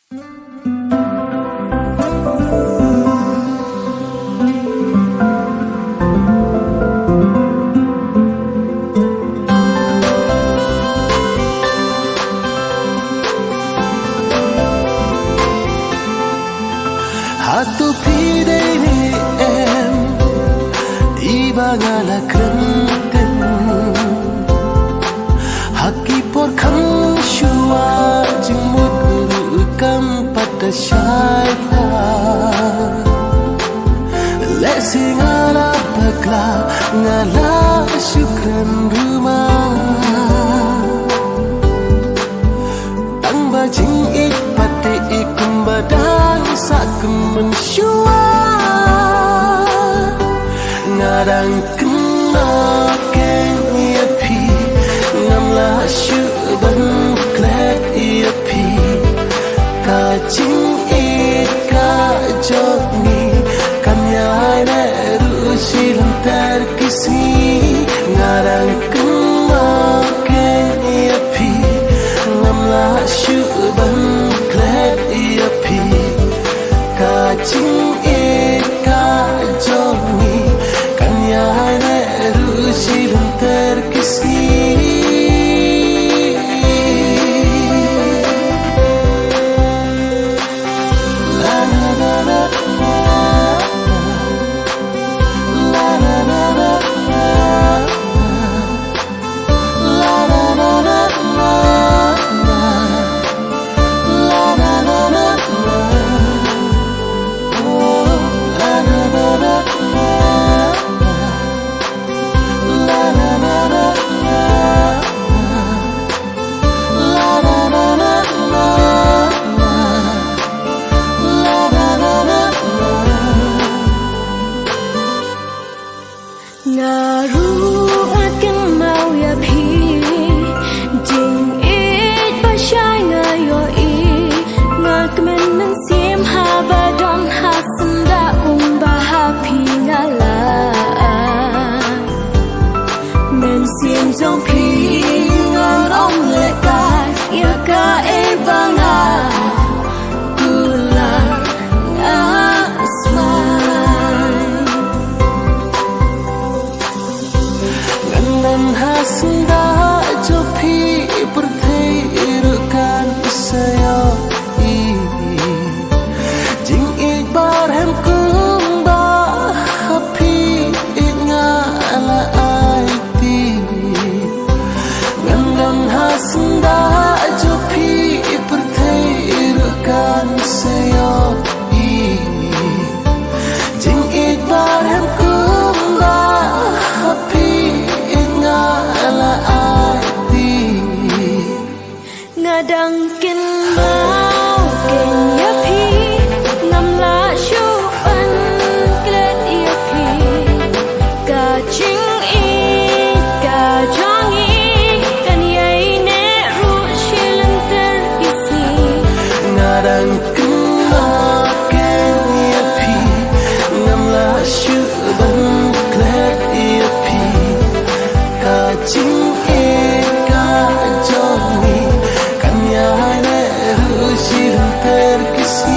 Hatu pidai ni em iba ngala krenten haki por kham shua jimut kam pada shaita lesi ngala bagla ngala syukran rumah tang bajing ik pati ikum badan sakum mensyua ngarang kena keng ia pi ngamla syuban klek ia pi kajing ika jogni kanyai ne rusilam terkisi ngarang kena keng ia pi ngamla syuban klek ia pi kajing ika jogni kanyai ne rusilam terkisi Ngaru akan mau ya pi jing it pasyai ngayo I ngakmen nang sim habadon hasenda bahapi ngala men sim jong pi ngang om lekai ya ka e banga gula hasenda jopi pertirukan saya jing ikbar hem kumba happy ingala aiti ngandang hasenda jopi pertirukan saya jing ikbar hem kumba happy ngadang kin mau ken ya pi ngam la shu an klet ya pi ka ching I ka jong I kan yai ne ru shilan ter isi ngadang kin mau ken ya pi ngam la shu an klet ya pi ka ching ka jong I kanyai ne rusilam terkisi